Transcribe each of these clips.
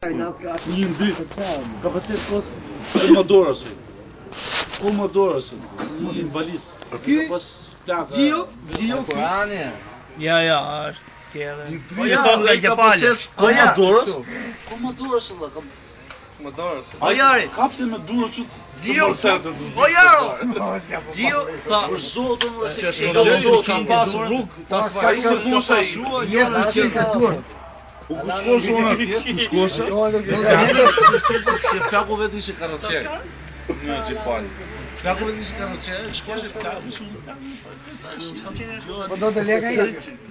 Një ndryshë, kapacitet kos Komodorës. Një invalid. Ky Gio Kurani. Ja, është tjetër. Po ja, kapacitet Komodorës. Komodorës. Ojari, Kapte me durë që Gio. Ojaro. Gio, për zotën dhe se kam pasur rrugë. Ai se kusha i Jetë në qenë turp. U kushkosë unë atje, kushkosë. Se flaku vetë ishe karrocer. Në Gjepani. Flaku vetë ishe karrocer, shkoshe flaku shumë. Po do të leka i?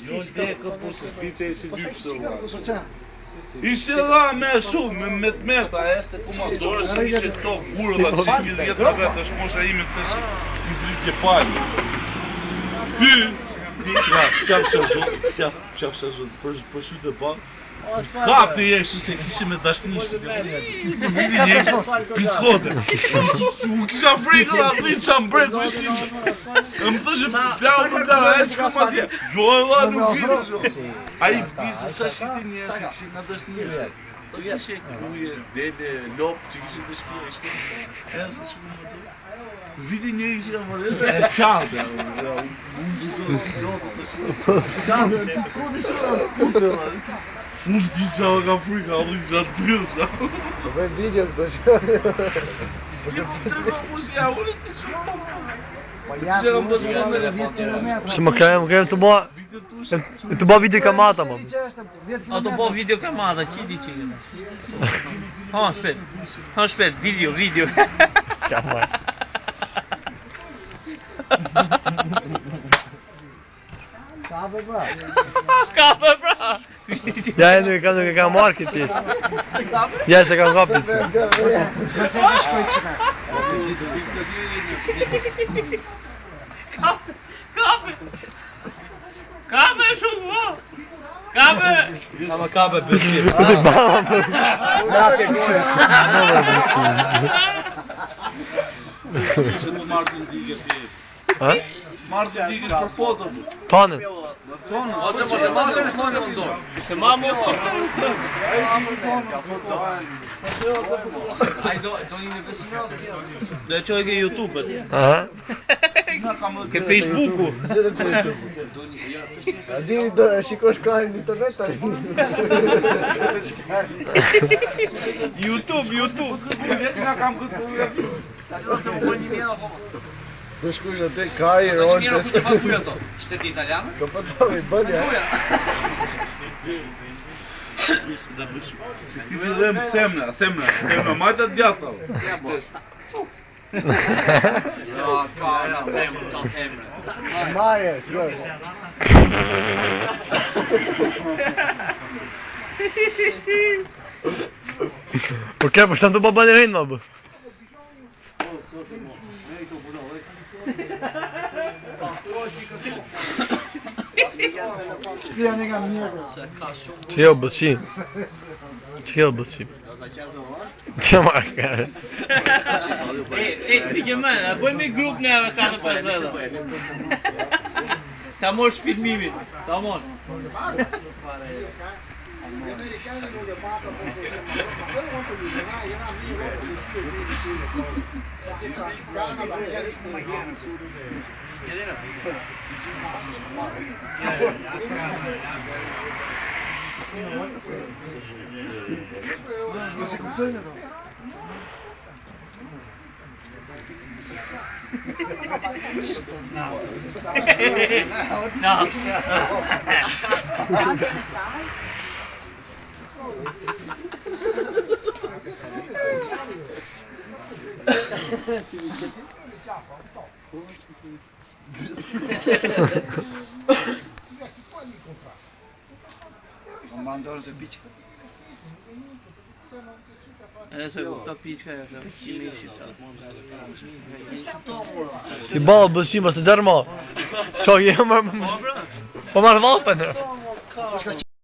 Si s'tekët, po se s'dite e si dypse. Ishe dha me shumë, me të meta, este Komodorës, ishe këto gurë dhe si 10 vetë, është mosha ime të shi i dritë Gjepani. Qafë shazun, për shytë e pa. Kapë të jeshtë se kishë me dashnishtë. Vidi njështë, picote. U kisha frikë dhe atë që më brejtë më shimë. Më thëshë plau për plau, e që këmë atje. Gjoj dhe nuk vidi. A i vdisë, sa shkiti njështë, kishë nga dashnishtë. Të kishë e kruje, dele, lopë që kishë të shpia, i shkë. E së shkë më të. Vidi një ishë e më rrëtë, e qante. Unë gjëzonë të lopë të shkë. Qante, picote shkë. Së disha nga frika, alë isha të trilësha. Po vej video të shkë. Që më të rëmë musi ja unë të shumë. Po janë të 10 kilometra. Se më krem të bëha të bëha video kamata më. A të bëha video kamata, që di që këtë? Ha, shpet, video. Qa marë. Kabe bra. Ja, nuk e kam marrë këtë pjesë. Ja, se kam ka pjesë. Kabe shumë vë! Kabe bëqim. Si se të marrë të ndike të Ha? marrë të ndike për foto. Tonën. Ose mos e marrë telefonin më dorë. Se ma më Ai do një investimentë të tjera. do e qoj ke YouTube atje. Aha. Ke Facebooku. A di do shikosh ka në internet tani. YouTube. Vetë nga kam këtë Ose më bëj një mjera apo. Do shkush atë Kari Ronçes. Shteti italiano? Do po të bëj ja. Se ti të dhem themna, majta të gjatha. Jo, ka themre. Maje, shkoj. Po ke për shënë të bëba në rinë, më bë. Shpia një nga mjekë. Që jo bëtëqim. Që marrë kare. Ike me, bëj me grup në 4-5 vete. Ta morë shpilmimin, ta morë. Do se kuptojnë ato. Ma ndorë të piqë. E se këta piqka e se qimi shqiptar. Ti balë bëtëqim, asë gjerë ma. Qa jemër. Po marrë vapën.